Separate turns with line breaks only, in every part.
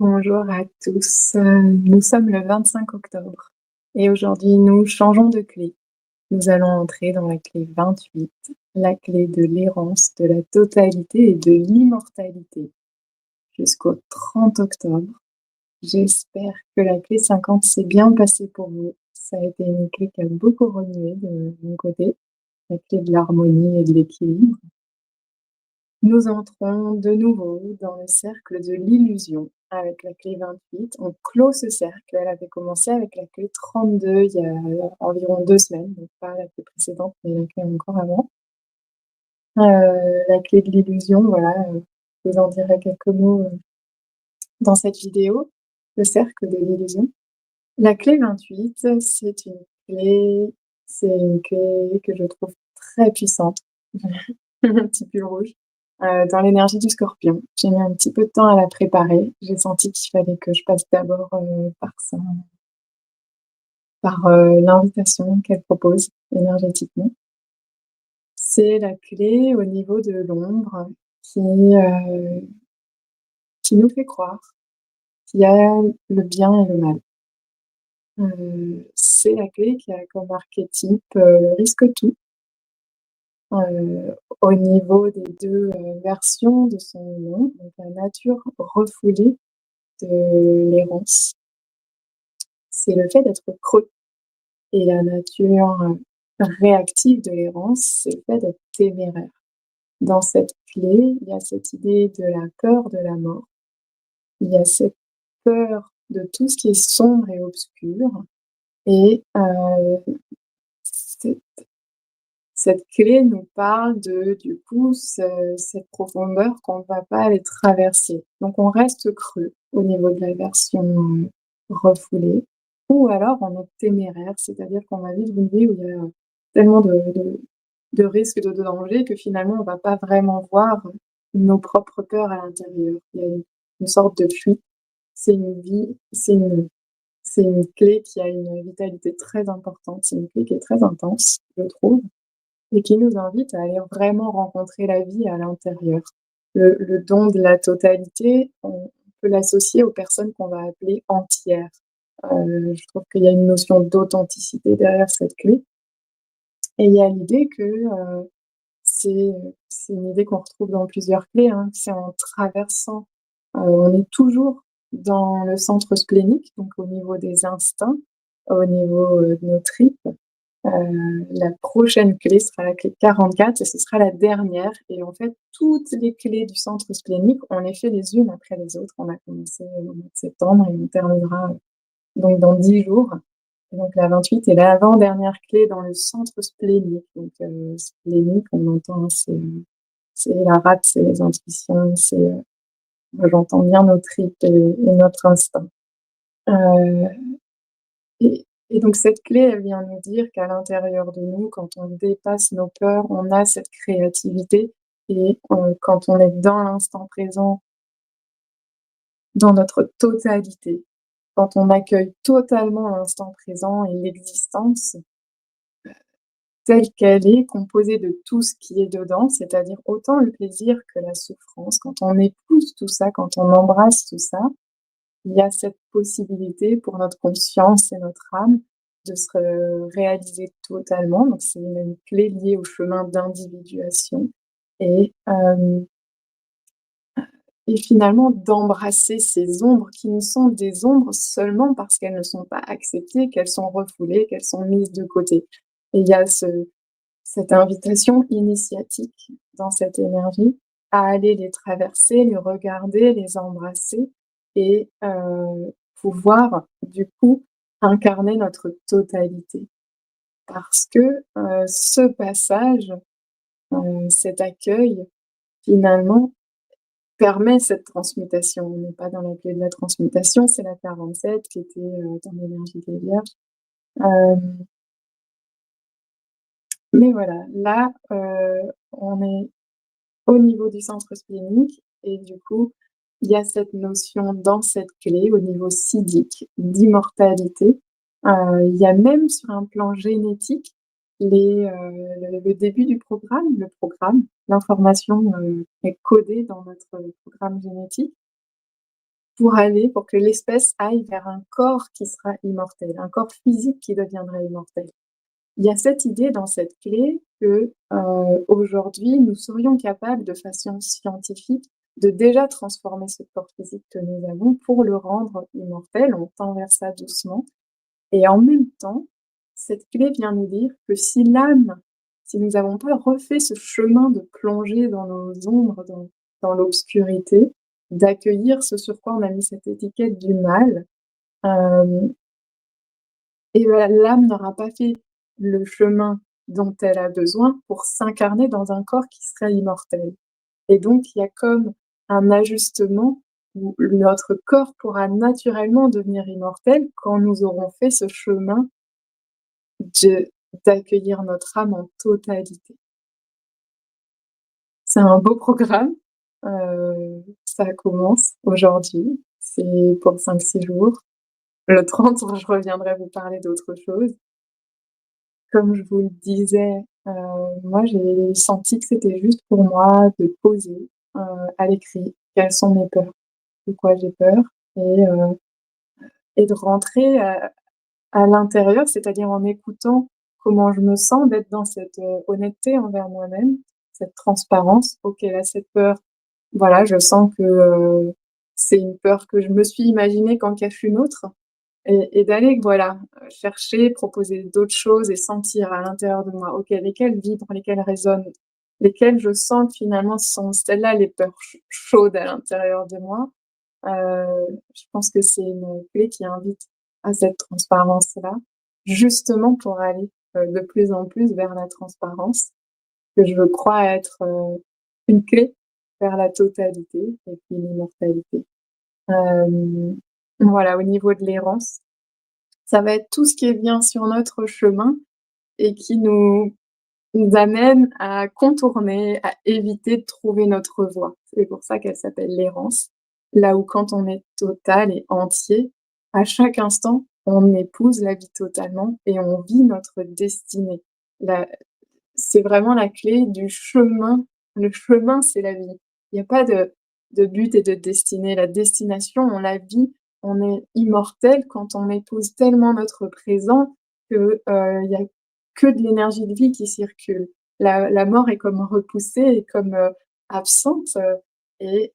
Bonjour à tous, nous sommes le 25 octobre et aujourd'hui nous changeons de clé. Nous allons entrer dans la clé 28, la clé de l'errance, de la totalité et de l'immortalité jusqu'au 30 octobre. J'espère que la clé 50 s'est bien passée pour vous. Ça a été une clé qui a beaucoup remué de mon côté, la clé de l'harmonie et de l'équilibre. Nous entrons de nouveau dans le cercle de l'illusion avec la clé 28. On clôt ce cercle. Elle avait commencé avec la clé 32 il y a environ 2 semaines, donc pas la clé précédente, mais la clé encore avant. La clé de l'illusion, voilà, je vous en dirai quelques mots, dans cette vidéo, le cercle de l'illusion. La clé 28, clé c'est une clé que je trouve très puissante. Un petit pull rouge, dans l'énergie du Scorpion. J'ai mis un petit peu de temps à la préparer. J'ai senti qu'il fallait que je passe d'abord, par l'invitation qu'elle propose énergétiquement. C'est la clé au niveau de l'ombre qui nous fait croire qu'il y a le bien et le mal. C'est la clé qui a comme archétype, le risque tout. Au niveau des 2 versions de son nom, donc la nature refoulée de l'errance, c'est le fait d'être creux et la nature, réactive de l'errance, c'est le fait d'être téméraire. Dans cette clé, il y a cette idée de la peur de la mort. Il y a cette peur de tout ce qui est sombre et obscur et c'est cette clé nous parle de du coup, cette profondeur qu'on ne va pas aller traverser. Donc on reste creux au niveau de la version, refoulée ou alors on est téméraire, c'est-à-dire qu'on va vivre une vie où il y a tellement de risques, de dangers que finalement on ne va pas vraiment voir nos propres peurs à l'intérieur. Il y a une sorte de fuite. C'est une vie c'est une clé qui a une vitalité très importante. C'est une clé qui est très intense, je trouve. Et qui nous invite à aller vraiment rencontrer la vie à l'intérieur. Le don de la totalité, on peut l'associer aux personnes qu'on va appeler entières. Je trouve qu'il y a une notion d'authenticité derrière cette clé et il y a l'idée que, c'est c'est une idée qu'on retrouve dans plusieurs clés, hein, c'est en traversant, on est toujours dans le centre splénique, donc au niveau des instincts, au niveau, de nos tripes. La prochaine clé sera la clé 44 et ce sera la dernière et en fait, toutes les clés du centre splénique, on les fait les unes après les autres. On a commencé au mois de septembre et on terminera, donc dans 10 jours. Et donc la 28 est l'avant-dernière clé dans le centre splénique. Donc splénique, on entend, hein, c'est la rate, c'est les intuitions, moi j'entends bien nos tripes et notre instinct. Heu et donc cette clé, elle vient nous dire qu'à l'intérieur de nous, quand on dépasse nos peurs, on a cette créativité et quand on est dans l'instant présent, dans notre totalité, quand on accueille totalement l'instant présent et l'existence telle qu'elle est, composée de tout ce qui est dedans, c'est-à-dire autant le plaisir que la souffrance. Quand on épouse tout ça, quand on embrasse tout ça, il y a cette possibilité pour notre conscience et notre âme de se réaliser totalement. Donc c'est une clé liée au chemin d'individuation et hem et finalement d'embrasser ces ombres qui ne sont des ombres seulement parce qu'elles ne sont pas acceptées, qu'elles sont refoulées, qu'elles sont mises de côté. Et il y a cette invitation initiatique dans cette énergie à aller les traverser, les regarder, les embrasser et pouvoir du coup incarner notre totalité. Parce que, ce passage, cet accueil finalement permet cette transmutation. On n'est pas dans la clé de la transmutation, c'est la 47 qui était, dans l'énergie des vierges. Hem, mais voilà, là, on est au niveau du centre splénique et du coup, il y a cette notion dans cette clé au niveau siddhique d'immortalité. Il y a même sur un plan génétique le début du programme, le programme, l'information, est codée dans notre programme génétique pour que l'espèce aille vers un corps qui sera immortel, un corps physique qui deviendra immortel. Il y a cette idée dans cette clé que, aujourd'hui, nous serions capables de façon scientifique de déjà transformer ce corps physique que nous avons pour le rendre immortel. On tend vers ça doucement et en même temps, cette clé vient nous dire que si nous n'avons pas refait ce chemin de plonger dans nos ombres, dans l'obscurité, d'accueillir ce sur quoi on a mis cette étiquette du mal, hem et voilà, l'âme n'aura pas fait le chemin dont elle a besoin pour s'incarner dans un corps qui serait immortel. Et donc il y a comme un ajustement où notre corps pourra naturellement devenir immortel quand nous aurons fait ce chemin de d'accueillir notre âme en totalité. C'est un beau programme, ça commence aujourd'hui, c'est pour 5-6 jours. Le 30, je reviendrai vous parler d'autre chose. Comme je vous le disais, moi j'ai senti que c'était juste pour moi de poser, à l'écrit quelles sont mes peurs, de quoi j'ai peur et heu et de rentrer, à l'intérieur, c'est-à-dire en écoutant comment je me sens, d'être dans cette, honnêteté envers moi-même, cette transparence. OK, là cette peur, voilà, je sens que, c'est une peur que je me suis imaginée qu'en cache une autre. Et d'aller, voilà, chercher, proposer d'autres choses et sentir à l'intérieur de moi, OK, lesquelles vibrent, lesquelles résonnent, lesquelles je sens que finalement sont celles-là les peurs chaudes à l'intérieur de moi. Je pense que c'est une clé qui invite à cette transparence-là, justement pour aller, de plus en plus vers la transparence, que je crois être, une clé vers la totalité et puis l'immortalité. Hem, voilà, au niveau de l'errance, ça va être tout ce qui vient sur notre chemin et qui nous amène à contourner, à éviter de trouver notre voie. C'est pour ça qu'elle s'appelle l'errance. Là où quand on est total et entier, à chaque instant, on épouse la vie totalement et on vit notre destinée. La C'est vraiment la clé du chemin. Le chemin, c'est la vie. Il y a pas de but et de destinée. La destination, on la vit. On est immortel quand on épouse tellement notre présent que, il y a que de l'énergie de vie qui circule. La mort est comme repoussée et comme, absente, et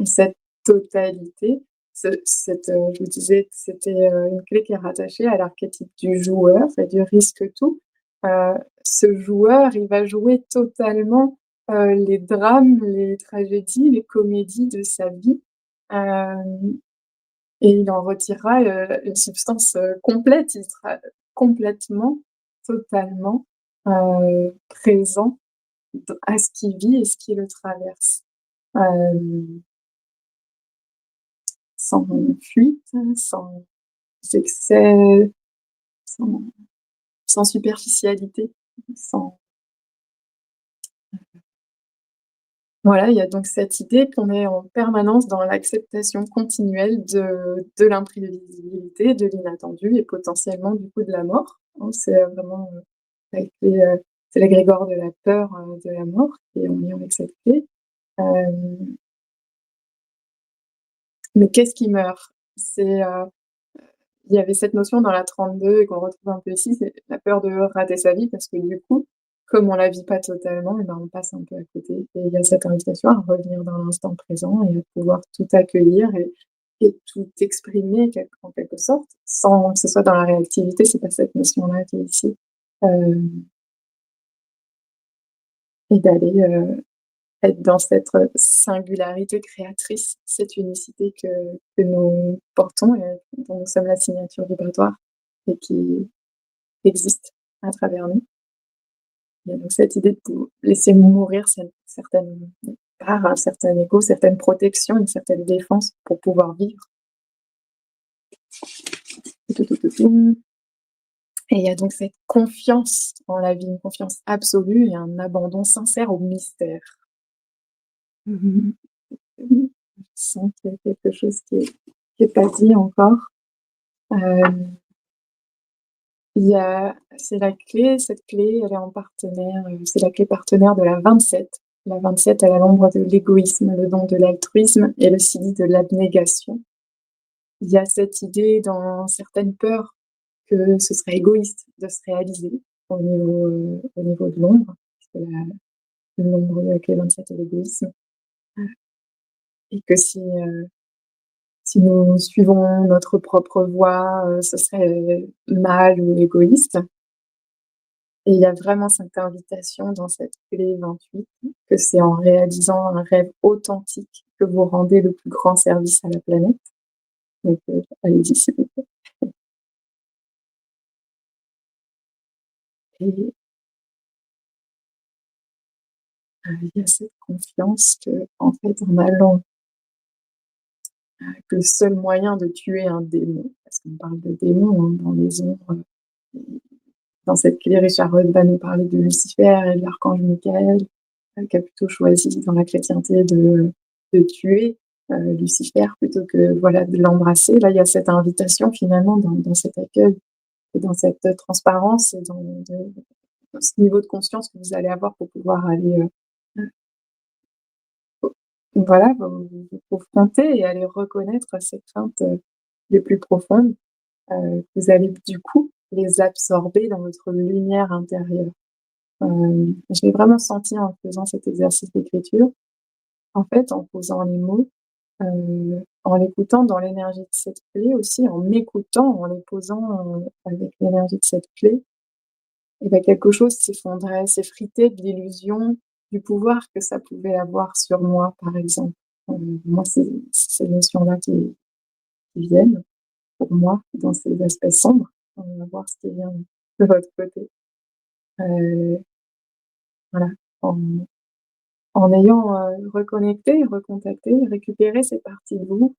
cette totalité, je vous disais que c'était, une clé qui est rattachée à l'archétype du joueur et du risque tout. Heu, Ce joueur, il va jouer totalement, les drames, les tragédies, les comédies de sa vie, hem et il en retirera, une substance, complète. Il sera complètement, totalement, présent à ce qu'il vit et ce qui le traverse. Hem, Sans fuite, sans excès, sans sans superficialité, sans voilà, il y a donc cette idée qu'on est en permanence dans l'acceptation continuelle de l'imprévisibilité, de l'inattendu et potentiellement du coup de la mort, hein. C'est, vraiment, avec c'est l'égrégore de la peur, de la mort qui est en lien avec cette clé. Hem, mais qu'est-ce qui meurt? Il y avait cette notion dans la 32 et qu'on retrouve un peu ici, c'est la peur de rater sa vie parce que du coup, comme on la vit pas totalement et ben, on passe un peu à côté et il y a cette invitation à revenir dans l'instant présent et à pouvoir tout accueillir et tout exprimer en quelque sorte, sans que ce soit dans la réactivité, c'est pas cette notion-là qui est ici. Hem et d'aller, être dans cette, singularité créatrice, cette unicité que nous portons et dont nous sommes la signature vibratoire et qui existe à travers nous. Il y a donc cette idée de laisser mourir certaines parts, un certain ego, certaines protections, une certaine défense pour pouvoir vivre. Et il y a donc cette confiance en la vie, une confiance absolue et un abandon sincère au mystère. Je sens qu'il y a quelque chose qui est pas dit encore. Hem, il y a c'est la clé, cette clé, elle est en partenaire, c'est la clé partenaire de la 27. La 27, elle a l'ombre de l'égoïsme, le don de l'altruisme et le signe de l'abnégation. Il y a cette idée dans certaines peurs que ce serait égoïste de se réaliser au niveau de l'ombre, puisque l'ombre avec les 27 est l'égoïsme, et que si nous suivons notre propre voie, ce serait mal ou égoïste. Et il y a vraiment cette invitation dans cette clé 28 que c'est en réalisant un rêve authentique que vous rendez le plus grand service à la planète. Donc, allez-y s'il vous plaît. Et il y a cette confiance qu'en fait, en allant que le seul moyen de tuer un démon, parce qu'on parle de démons, hein, dans les ombres, dans cette clé, Richard Rudd va nous parler de Lucifer et de l'archange Michael, qui a plutôt choisi dans la chrétienté de tuer Lucifer plutôt que voilà, de l'embrasser. Là, il y a cette invitation finalement dans cet accueil et dans cette transparence et dans ce niveau de conscience que vous allez avoir pour pouvoir aller voilà, vous confronter et aller reconnaître ces craintes les plus profondes. Vous allez du coup les absorber dans votre lumière intérieure. Je l'ai vraiment senti en faisant cet exercice d'écriture. En fait, en posant les mots, en l'écoutant dans l'énergie de cette clé aussi, en m'écoutant, en les posant, avec l'énergie de cette clé, et bah, quelque chose s'effondrait, s'effritait de l'illusion du pouvoir que ça pouvait avoir sur moi, par exemple. Moi, c'est ces notions-là qui viennent pour moi dans ces aspects sombres. On va voir ce qui vient de votre côté. Heu, voilà, en en ayant, reconnecté, recontacté, récupéré ces parties de vous,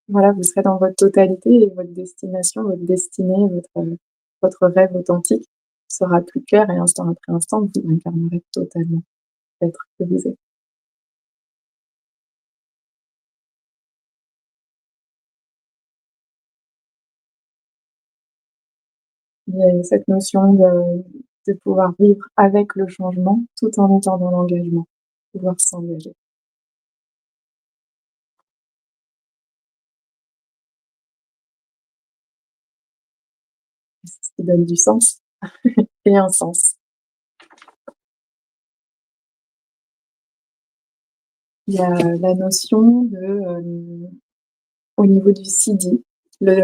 voilà, vous serez dans votre totalité et votre destination, votre destinée, votre rêve authentique sera plus clair et instant après instant, vous incarnerez totalement l'être que vous êtes. Il y a cette notion de pouvoir vivre avec le changement tout en étant dans l'engagement, pouvoir s'engager. C'est ce qui donne du sens et un sens. Il y a la notion au niveau du CD, le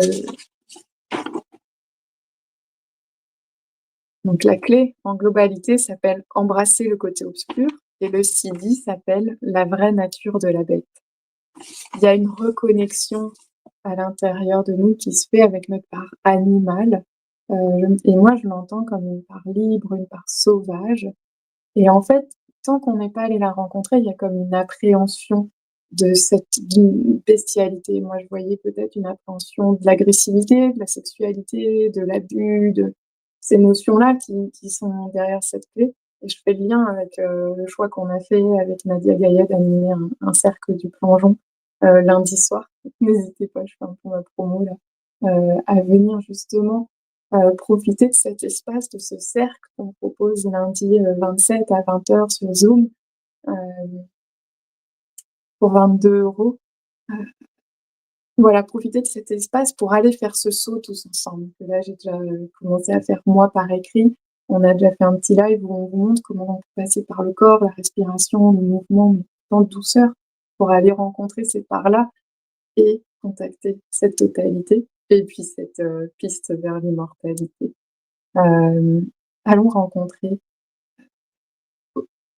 donc la clé en globalité s'appelle «Embrasser le côté obscur» et le CD s'appelle «La vraie nature de la bête». Il y a une reconnexion à l'intérieur de nous qui se fait avec notre part animale, et moi je l'entends comme une part libre, une part sauvage. Et en fait, tant qu'on n'est pas allé la rencontrer, il y a comme une appréhension de cette bestialité. Moi, je voyais peut-être une appréhension de l'agressivité, de la sexualité, de l'abus, de ces notions-là qui sont derrière cette clé. Et je fais le lien avec, le choix qu'on a fait avec Nadia Gaillet d'animer un cercle du plongeon, lundi soir. N'hésitez pas, je fais un peu ma promo là, à venir justement profiter de cet espace, de ce cercle qu'on propose lundi, 27 à 20h sur Zoom, heu, pour 22 €. Heu, voilà, profiter de cet espace pour aller faire ce saut tous ensemble. Que là, j'ai déjà, commencé à faire moi par écrit. On a déjà fait un petit live où on vous montre comment on peut passer par le corps, la respiration, le mouvement, mais tout en douceur pour aller rencontrer ces parts-là et contacter cette totalité et puis cette, piste vers l'immortalité. Hem, allons rencontrer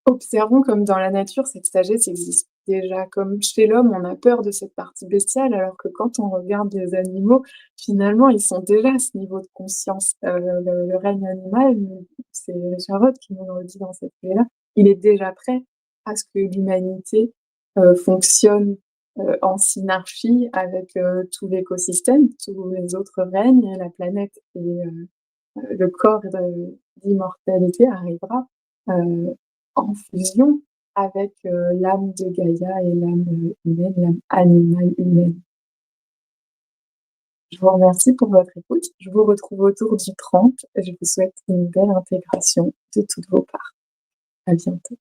observons comme dans la nature, cette sagesse existe déjà. Comme chez l'homme, on a peur de cette partie bestiale, alors que quand on regarde les animaux, finalement, ils sont déjà à ce niveau de conscience. Le règne animal, c'est Charlotte qui nous le redit dans cette clé-là, il est déjà prêt à ce que l'humanité, fonctionne, en synarchie avec, tout l'écosystème, tous les autres règnes, la planète et le corps d'immortalité arrivera, heu, en fusion avec, l'âme de Gaïa et l'âme, humaine, l'âme animale humaine. Je vous remercie pour votre écoute. Je vous retrouve autour du 30. Je vous souhaite une belle intégration de toutes vos parts. À bientôt.